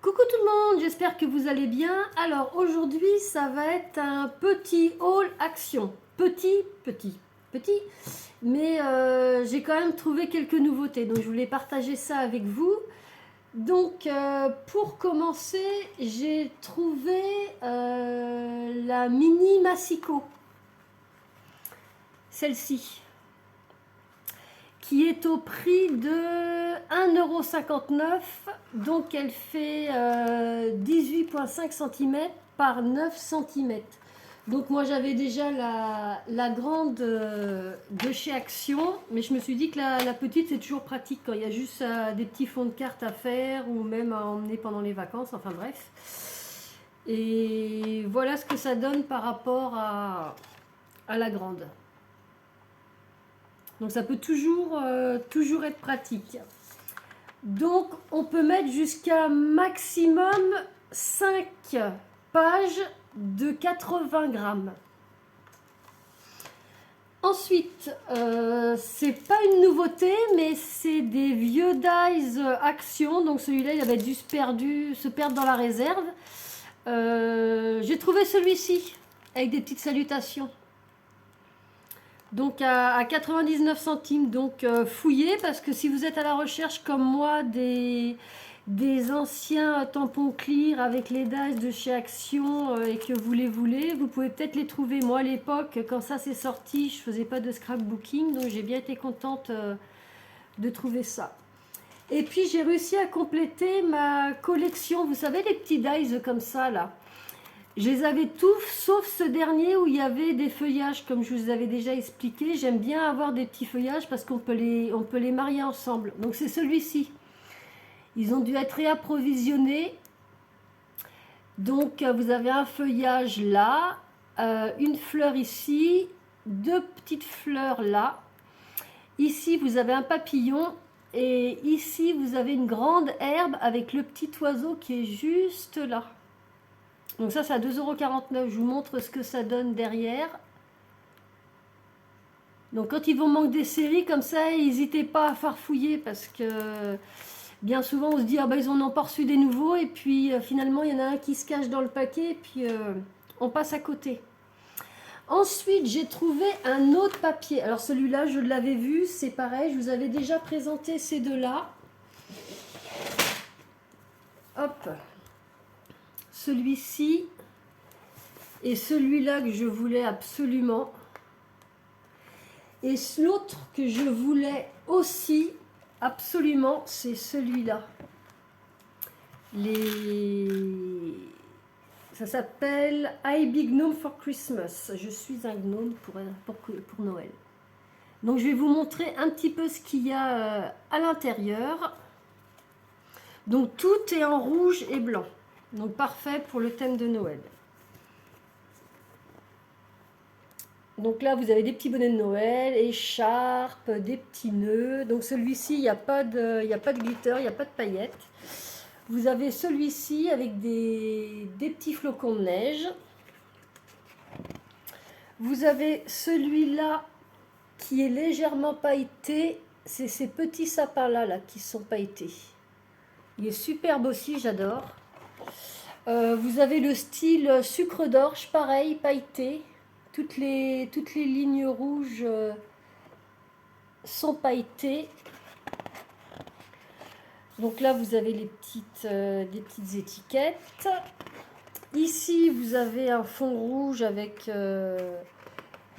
Coucou tout le monde, j'espère que vous allez bien. Alors aujourd'hui ça va être un petit haul action. Petit, mais j'ai quand même trouvé quelques nouveautés, donc je voulais partager ça avec vous. Donc pour commencer, j'ai trouvé la mini Massico, celle-ci, qui est au prix de 1,59 €. Donc elle fait 18,5 cm par 9 cm. Donc moi j'avais déjà la grande de chez Action, mais je me suis dit que la petite c'est toujours pratique quand il y a juste des petits fonds de cartes à faire ou même à emmener pendant les vacances, enfin bref. Et voilà ce que ça donne par rapport à la grande. Donc ça peut toujours être pratique. Donc on peut mettre jusqu'à maximum 5 pages de 80 grammes. Ensuite, c'est pas une nouveauté, mais c'est des vieux dies Action. Donc celui-là, il avait dû se perdre dans la réserve. J'ai trouvé celui-ci avec des petites salutations. Donc à 99 centimes, donc fouillez, parce que si vous êtes à la recherche comme moi des anciens tampons clear avec les dies de chez Action et que vous les voulez, vous pouvez peut-être les trouver. Moi à l'époque, quand ça s'est sorti, je faisais pas de scrapbooking, donc j'ai bien été contente de trouver ça. Et puis j'ai réussi à compléter ma collection, vous savez les petits dies comme ça là. Je les avais tous, sauf ce dernier où il y avait des feuillages, comme je vous avais déjà expliqué. J'aime bien avoir des petits feuillages parce qu'on peut les marier ensemble. Donc c'est celui-ci. Ils ont dû être réapprovisionnés. Donc vous avez un feuillage là, une fleur ici, deux petites fleurs là. Ici vous avez un papillon et ici vous avez une grande herbe avec le petit oiseau qui est juste là. Donc ça c'est à 2,49 €. Je vous montre ce que ça donne derrière. Donc quand il vous manque des séries comme ça, n'hésitez pas à farfouiller, parce que bien souvent on se dit ah ben ils en ont pas reçu des nouveaux, et puis finalement il y en a un qui se cache dans le paquet et puis on passe à côté. Ensuite j'ai trouvé un autre papier. Alors celui-là je l'avais vu, c'est pareil, je vous avais déjà présenté ces deux-là. Hop. Celui-ci et celui-là que je voulais absolument. Et l'autre que je voulais aussi absolument, c'est celui-là. Ça s'appelle I Be Gnome for Christmas. Je suis un gnome pour Noël. Donc je vais vous montrer un petit peu ce qu'il y a à l'intérieur. Donc tout est en rouge et blanc. Donc parfait pour le thème de Noël. Donc là, vous avez des petits bonnets de Noël, écharpes, des petits nœuds. Donc celui-ci, il n'y a pas de glitter, il n'y a pas de paillettes. Vous avez celui-ci avec des petits flocons de neige. Vous avez celui-là qui est légèrement pailleté. C'est ces petits sapins-là là, qui sont pailletés. Il est superbe aussi, j'adore. Vous avez le style sucre d'orge, pareil, pailleté. Toutes les lignes rouges sont pailletées. Donc là, vous avez des petites étiquettes. Ici, vous avez un fond rouge avec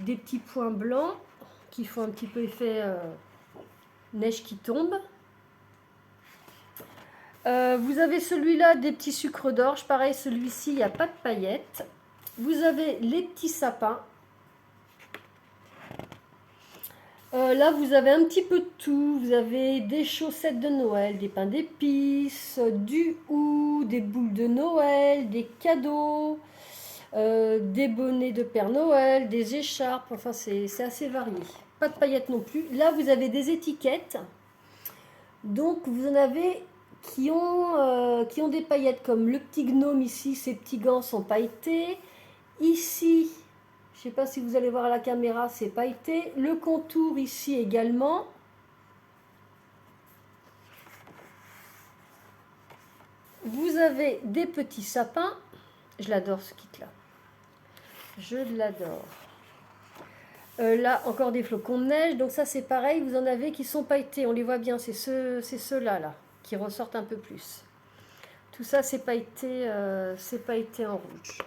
des petits points blancs qui font un petit peu effet neige qui tombe. Vous avez celui-là des petits sucres d'orge. Pareil, celui-ci, il n'y a pas de paillettes. Vous avez les petits sapins. Là, vous avez un petit peu de tout. Vous avez des chaussettes de Noël, des pains d'épices, du hou, des boules de Noël, des cadeaux, des bonnets de Père Noël, des écharpes. Enfin, c'est assez varié. Pas de paillettes non plus. Là, vous avez des étiquettes. Donc, vous en avez qui ont des paillettes, comme le petit gnome ici. Ces petits gants sont pailletés. Ici, je ne sais pas si vous allez voir à la caméra, c'est pailleté. Le contour ici également. vous avez des petits sapins. Je l'adore ce kit-là. Je l'adore. Là, encore des flocons de neige. Donc ça, c'est pareil. Vous en avez qui sont pailletés. On les voit bien. C'est ceux-là là, qui ressortent un peu plus. Tout ça, c'est pailleté en rouge.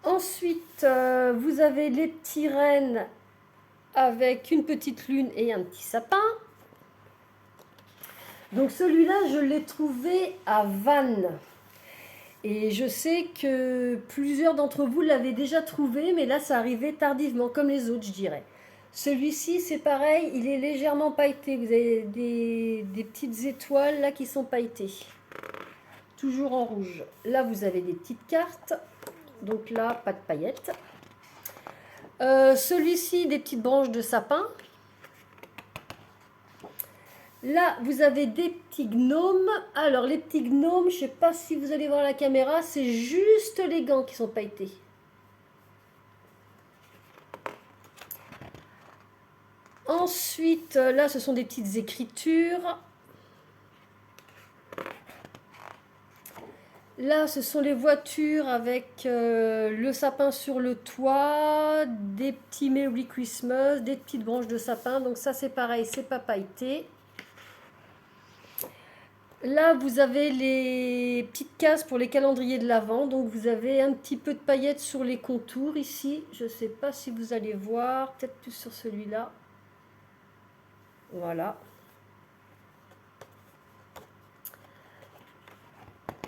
Ensuite, vous avez les petits rennes avec une petite lune et un petit sapin. Donc celui-là, je l'ai trouvé à Vannes. Et je sais que plusieurs d'entre vous l'avaient déjà trouvé, mais là, ça arrivait tardivement, comme les autres, je dirais. Celui-ci, c'est pareil, il est légèrement pailleté. Vous avez des petites étoiles là qui sont pailletées. Toujours en rouge. Là, vous avez des petites cartes. Donc là, pas de paillettes. Celui-ci, des petites branches de sapin. Là, vous avez des petits gnomes. Alors, les petits gnomes, je ne sais pas si vous allez voir la caméra, c'est juste les gants qui sont pailletés. Ensuite, là, ce sont des petites écritures. Là, ce sont les voitures avec le sapin sur le toit, des petits Merry Christmas, des petites branches de sapin. Donc ça, c'est pareil, c'est pas pailleté. Là, vous avez les petites cases pour les calendriers de l'Avent. Donc vous avez un petit peu de paillettes sur les contours ici. Je ne sais pas si vous allez voir, peut-être plus sur celui-là. Voilà.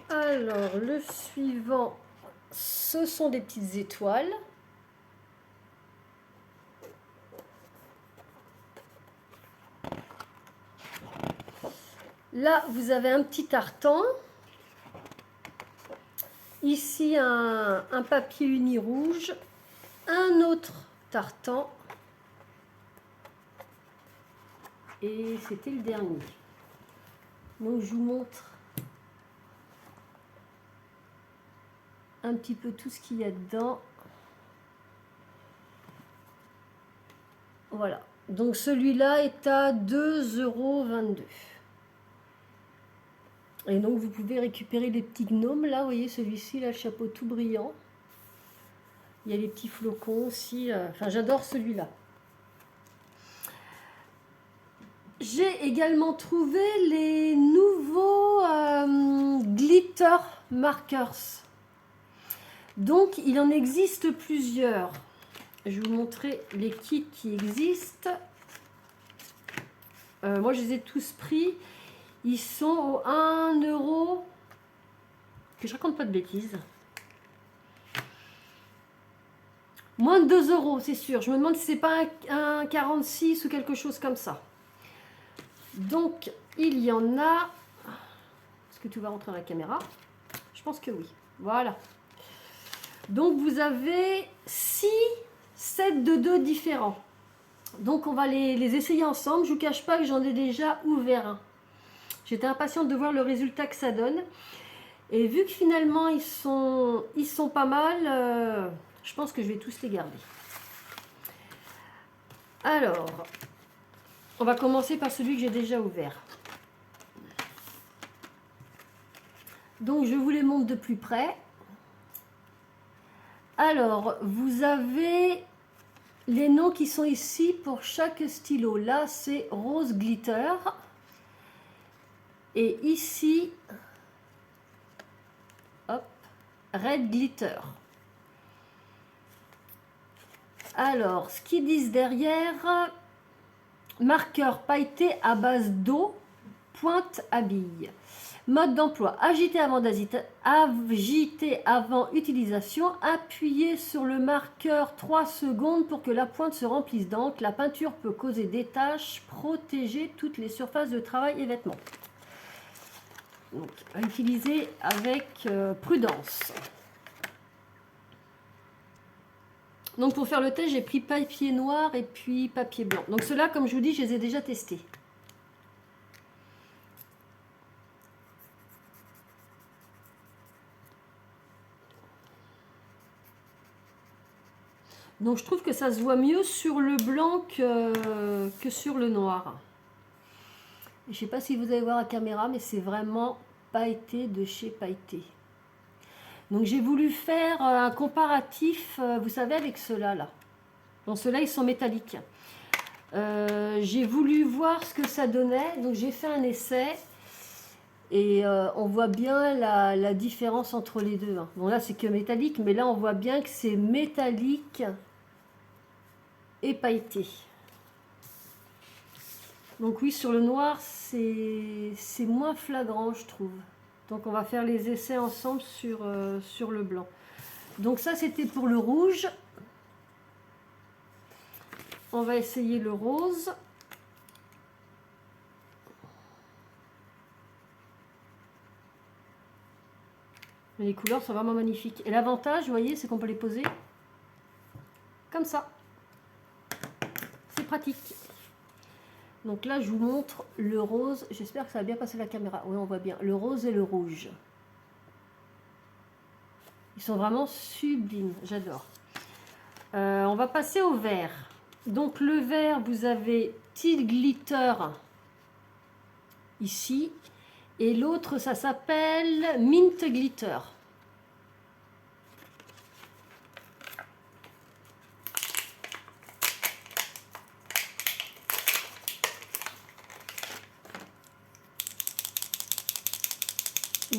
Alors, le suivant, ce sont des petites étoiles. Là, vous avez un petit tartan. Ici, un papier uni rouge. Un autre tartan. Et c'était le dernier. Donc, je vous montre un petit peu tout ce qu'il y a dedans. Voilà. Donc, celui-là est à 2,22 €. Et donc, vous pouvez récupérer les petits gnomes. Là, vous voyez, celui-ci, là, le chapeau tout brillant. Il y a les petits flocons aussi. Enfin, j'adore celui-là. J'ai également trouvé les nouveaux glitter markers. Donc, il en existe plusieurs. Je vais vous montrer les kits qui existent. Moi, je les ai tous pris. Ils sont au 1 €. Que je raconte pas de bêtises. Moins de 2 €, c'est sûr. Je me demande si c'est pas un 46 ou quelque chose comme ça. Donc, il y en a. Est-ce que tout va rentrer dans la caméra? Je pense que oui. Voilà. Donc, vous avez 6 sets de 2 différents. Donc, on va les essayer ensemble. Je ne vous cache pas que j'en ai déjà ouvert un. J'étais impatiente de voir le résultat que ça donne. Et vu que finalement, ils sont pas mal, je pense que je vais tous les garder. Alors, on va commencer par celui que j'ai déjà ouvert. Donc, je vous les montre de plus près. Alors, vous avez les noms qui sont ici pour chaque stylo. Là, c'est Rose Glitter. Et ici, hop, Red Glitter. Alors, ce qu'ils disent derrière, marqueur pailleté à base d'eau, pointe à billes. Mode d'emploi, agiter avant utilisation, appuyez sur le marqueur 3 secondes pour que la pointe se remplisse d'encre. La peinture peut causer des taches, protéger toutes les surfaces de travail et vêtements. Donc, à utiliser avec prudence. Donc, pour faire le test, j'ai pris papier noir et puis papier blanc. Donc, ceux-là, comme je vous dis, je les ai déjà testés. Donc, je trouve que ça se voit mieux sur le blanc que sur le noir. Je ne sais pas si vous allez voir la caméra, mais c'est vraiment pailleté de chez Pailleté. Donc j'ai voulu faire un comparatif, vous savez, avec ceux-là. Là. Bon, ceux-là, ils sont métalliques. J'ai voulu voir ce que ça donnait. Donc j'ai fait un essai. Et on voit bien la différence entre les deux. Hein. Bon là, c'est que métallique. Mais là, on voit bien que c'est métallique et pailleté. Donc oui, sur le noir, c'est moins flagrant, je trouve. Donc on va faire les essais ensemble sur le blanc. Donc ça, c'était pour le rouge. On va essayer le rose. Les couleurs sont vraiment magnifiques. Et l'avantage, vous voyez, c'est qu'on peut les poser comme ça. C'est pratique. Donc là, je vous montre le rose. J'espère que ça va bien passer la caméra. Oui, on voit bien. Le rose et le rouge. Ils sont vraiment sublimes. J'adore. On va passer au vert. Donc le vert, vous avez Teal Glitter ici. Et l'autre, ça s'appelle Mint Glitter.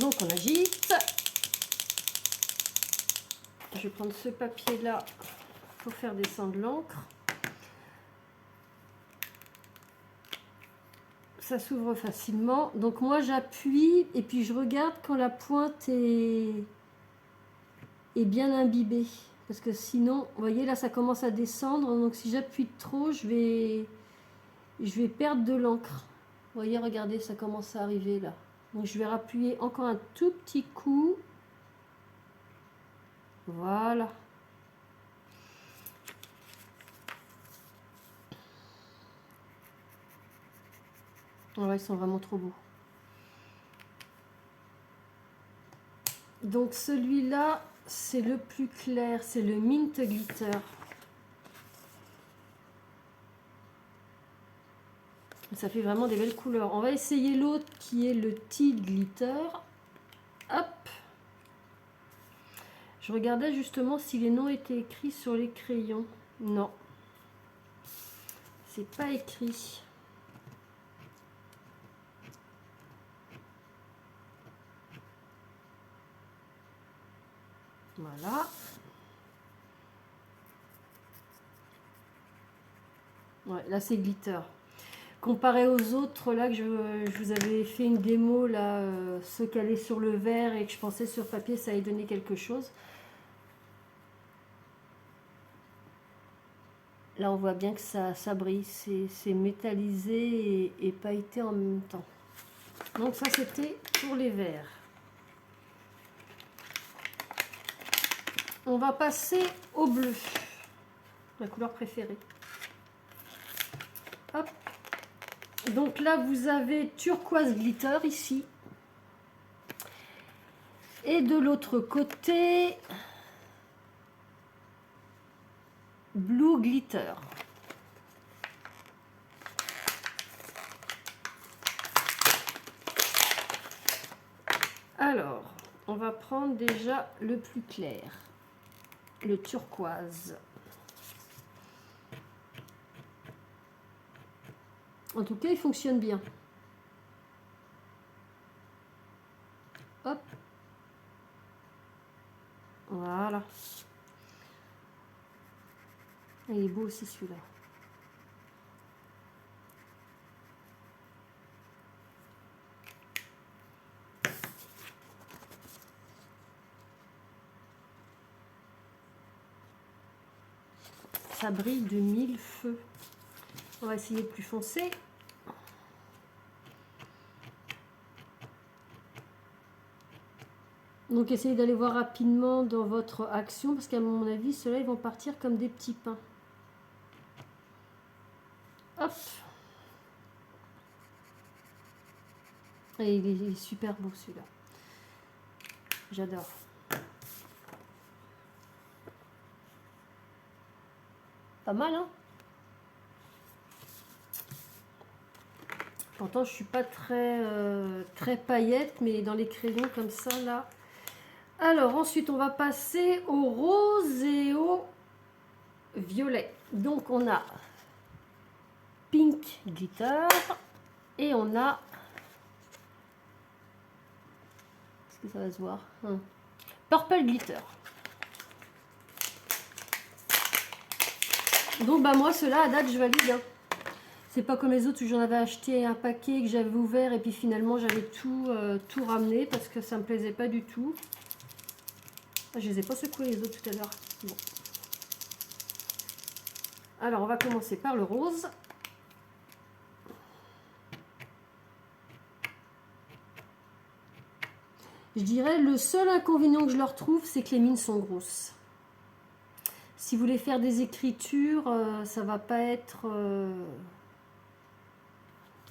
Donc on agite. Je vais prendre ce papier-là pour faire descendre l'encre. Ça s'ouvre facilement. Donc moi j'appuie et puis je regarde quand la pointe est bien imbibée. Parce que sinon, vous voyez là ça commence à descendre. Donc si j'appuie trop, je vais perdre de l'encre. Vous voyez, regardez, ça commence à arriver là. Donc je vais rappuyer encore un tout petit coup. Voilà. Ouais, ils sont vraiment trop beaux. Donc celui-là, c'est le plus clair, c'est le Mint Glitter. Ça fait vraiment des belles couleurs. On va essayer l'autre qui est le Teal Glitter. Hop. Je regardais justement si les noms étaient écrits sur les crayons. Non. C'est pas écrit. Voilà. Ouais, là c'est glitter. Comparé aux autres, là que je vous avais fait une démo, là, ceux qui allaient sur le verre et que je pensais sur papier, ça allait donner quelque chose. Là, on voit bien que ça brille, c'est métallisé et pailleté en même temps. Donc ça, c'était pour les verres. On va passer au bleu, la couleur préférée. Hop. Donc là, vous avez turquoise glitter ici. Et de l'autre côté, blue glitter. Alors, on va prendre déjà le plus clair, le turquoise. En tout cas, il fonctionne bien. Hop. Voilà. Il est beau aussi celui-là. Ça brille de mille feux. On va essayer de plus foncé. Donc essayez d'aller voir rapidement dans votre action parce qu'à mon avis, ceux-là, ils vont partir comme des petits pains. Hop. Et il est super beau celui-là. J'adore. Pas mal, hein? Pourtant, je suis pas très paillette, mais dans les crayons comme ça, là. Alors, ensuite, on va passer au rose et au violet. Donc, on a Pink Glitter et on a... Est-ce que ça va se voir? Purple Glitter. Donc, bah moi, ceux-là, à date, je valide. Hein. C'est pas comme les autres où j'en avais acheté un paquet que j'avais ouvert et puis finalement j'avais tout ramené parce que ça me plaisait pas du tout. Je les ai pas secoués les autres tout à l'heure. Bon. Alors on va commencer par le rose. Je dirais le seul inconvénient que je leur trouve, c'est que les mines sont grosses. Si vous voulez faire des écritures, ça va pas être...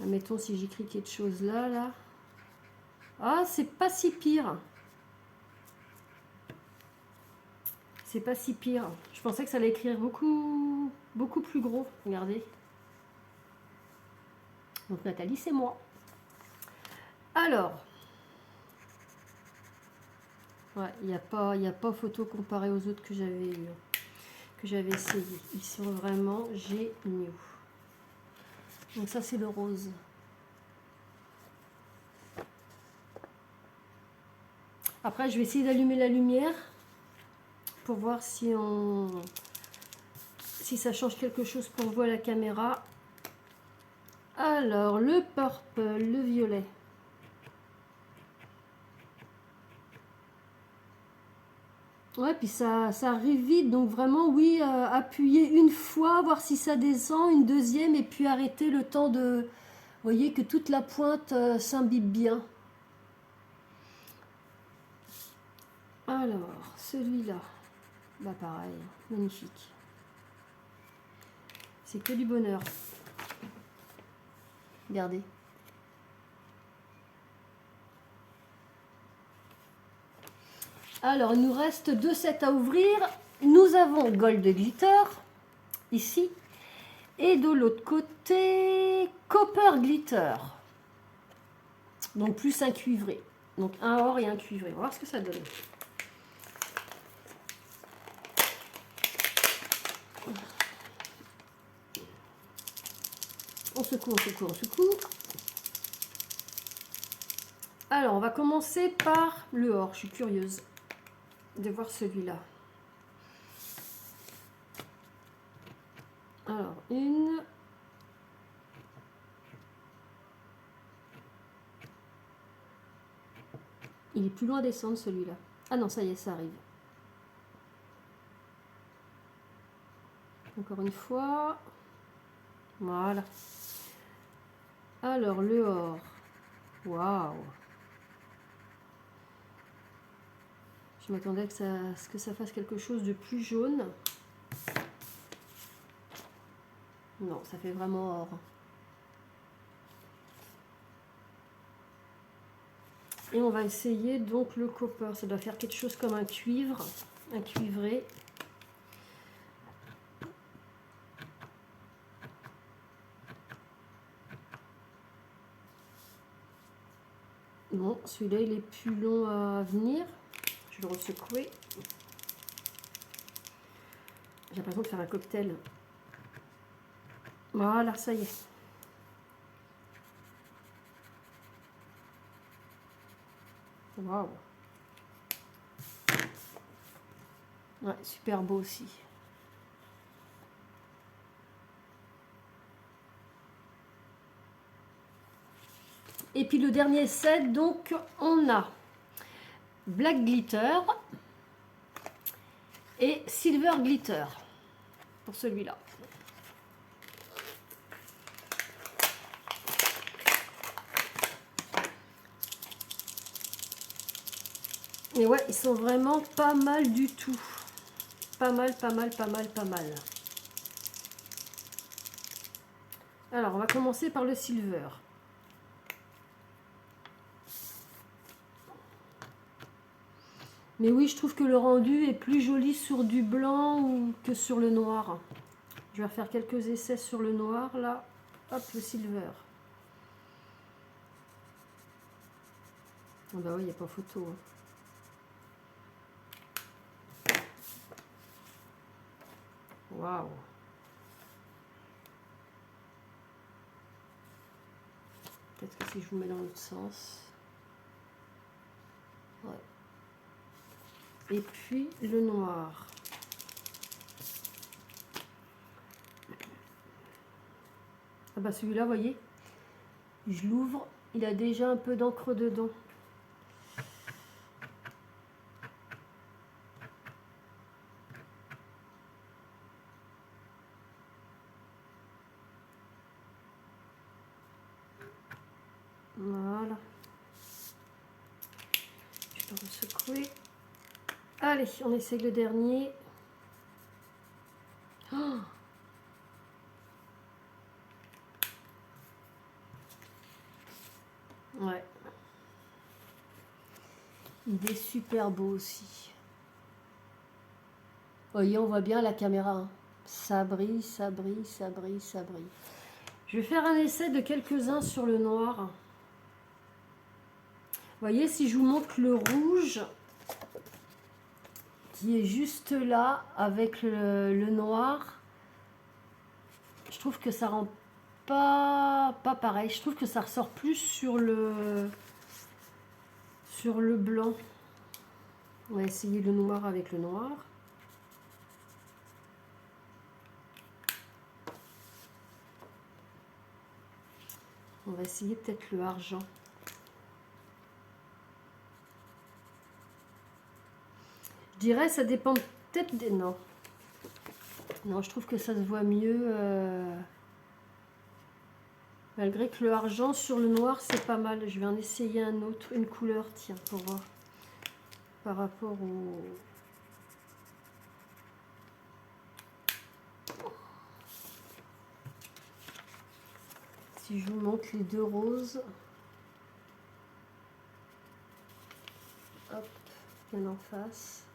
Admettons si j'écris quelque chose là. Ah, c'est pas si pire. C'est pas si pire. Je pensais que ça allait écrire beaucoup plus gros. Regardez. Donc Nathalie, c'est moi. Alors. Ouais, il n'y a pas photo comparée aux autres que j'avais eu, que j'avais essayé. Ils sont vraiment géniaux. Donc ça, c'est le rose. Après, je vais essayer d'allumer la lumière pour voir si ça change quelque chose pour vous à la caméra. Alors, le purple, le violet. Ouais, puis ça arrive vite, donc vraiment, oui, appuyer une fois, voir si ça descend, une deuxième, et puis arrêter le temps de... Vous voyez que toute la pointe s'imbibe bien. Alors, celui-là, bah pareil, magnifique. C'est que du bonheur. Regardez. Alors, il nous reste 2 sets à ouvrir. Nous avons Gold Glitter, ici. Et de l'autre côté, Copper Glitter. Donc, plus un cuivré. Donc, un or et un cuivré. On va voir ce que ça donne. On secoue, on secoue, on secoue. Alors, on va commencer par le or. Je suis curieuse de voir celui-là. Alors, une. Il est plus loin à descendre celui-là. Ah non, ça y est, ça arrive. Encore une fois. Voilà. Alors, le or. Waouh. Je m'attendais à ce que ça fasse quelque chose de plus jaune. Non, ça fait vraiment or. Et on va essayer donc le copper. Ça doit faire quelque chose comme un cuivre, un cuivré. Bon, celui-là, il est plus long à venir. Je vais le ressecouer. J'ai l'impression de faire un cocktail. Voilà, ça y est. Waouh. Ouais, super beau aussi. Et puis le dernier set, donc on a Black Glitter et Silver Glitter pour celui-là. Et ouais, ils sont vraiment pas mal du tout. Pas mal, pas mal, pas mal, pas mal. Alors, on va commencer par le silver. Mais oui, je trouve que le rendu est plus joli sur du blanc que sur le noir. Je vais faire quelques essais sur le noir, là. Hop, le silver. Ah bah oui, il n'y a pas photo. Hein. Waouh. Peut-être que si je vous mets dans l'autre sens. Ouais. Et puis le noir. Ah bah celui-là, vous voyez, je l'ouvre, il a déjà un peu d'encre dedans. Voilà. Je peux secouer. Allez, on essaie le dernier. Oh, ouais. Il est super beau aussi. Vous voyez, on voit bien la caméra. Hein. Ça brille, ça brille, ça brille, ça brille. Je vais faire un essai de quelques-uns sur le noir. Vous voyez, si je vous montre le rouge qui est juste là avec le noir, je trouve que ça rend pas pareil. Je trouve que ça ressort plus sur le blanc. On va essayer le noir avec le noir. On va essayer peut-être le argent. Je dirais ça dépend peut-être des... Non. Non, je trouve que ça se voit mieux. Malgré que le argent sur le noir, c'est pas mal. Je vais en essayer un autre, une couleur, tiens, pour voir. Par rapport au... Si je vous montre les deux roses. Hop, bien en face.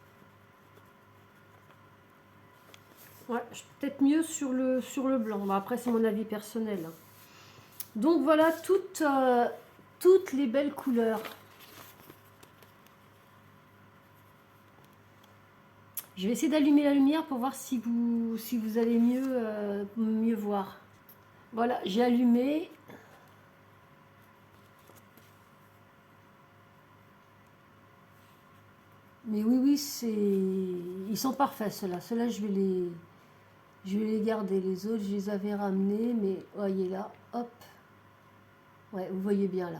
Ouais, peut-être mieux sur le blanc. Bon, après, c'est mon avis personnel. Donc voilà toutes les belles couleurs. Je vais essayer d'allumer la lumière pour voir si vous allez mieux voir. Voilà, j'ai allumé. Mais oui, ils sont parfaits ceux-là. Ceux-là, je vais les garder. Les autres, je les avais ramenés, mais voyez là, hop. Ouais, vous voyez bien là.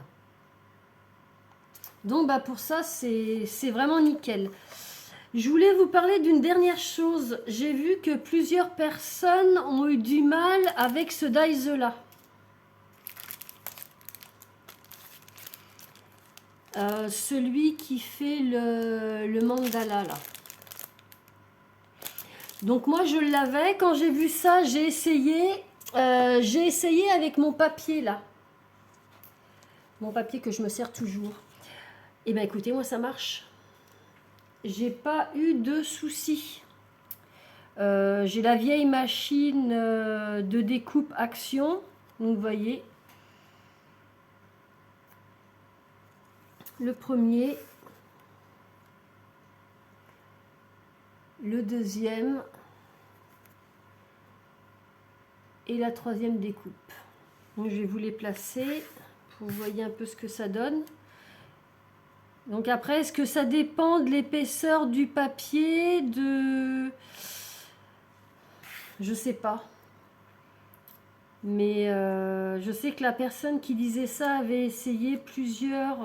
Donc bah pour ça, c'est vraiment nickel. Je voulais vous parler d'une dernière chose. J'ai vu que plusieurs personnes ont eu du mal avec ce dies-là. Celui qui fait le mandala là. Donc moi je l'avais, quand j'ai vu ça, j'ai essayé avec mon papier là. Mon papier que je me sers toujours. Et bien écoutez, moi ça marche. J'ai pas eu de soucis. J'ai la vieille machine de découpe Action. Donc vous voyez. Le premier. Le deuxième. Et la troisième découpe. Donc je vais vous les placer pour que vous voyez un peu ce que ça donne. Donc après, est-ce que ça dépend de l'épaisseur du papier, je sais pas. Mais je sais que la personne qui disait ça avait essayé plusieurs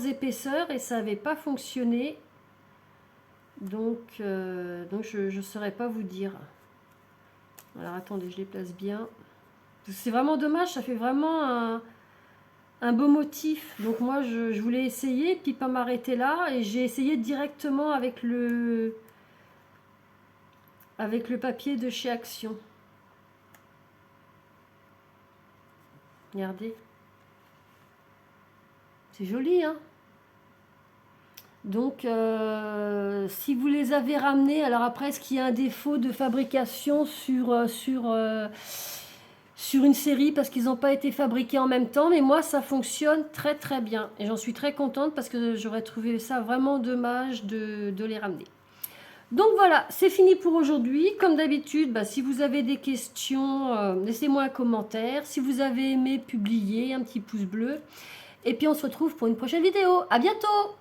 épaisseurs et ça n'avait pas fonctionné. Donc je ne saurais pas vous dire. Alors attendez, je les place bien. C'est vraiment dommage, ça fait vraiment un beau motif. Donc moi je voulais essayer puis pas m'arrêter là et j'ai essayé directement avec le papier de chez Action. Regardez. C'est joli, hein? Donc si vous les avez ramenés, alors après est-ce qu'il y a un défaut de fabrication sur sur une série parce qu'ils n'ont pas été fabriqués en même temps, mais moi ça fonctionne très très bien et j'en suis très contente parce que j'aurais trouvé ça vraiment dommage de les ramener. Donc voilà, c'est fini pour aujourd'hui. Comme d'habitude, si vous avez des questions, laissez-moi un commentaire. Si vous avez aimé, publiez un petit pouce bleu. Et puis on se retrouve pour une prochaine vidéo. À bientôt!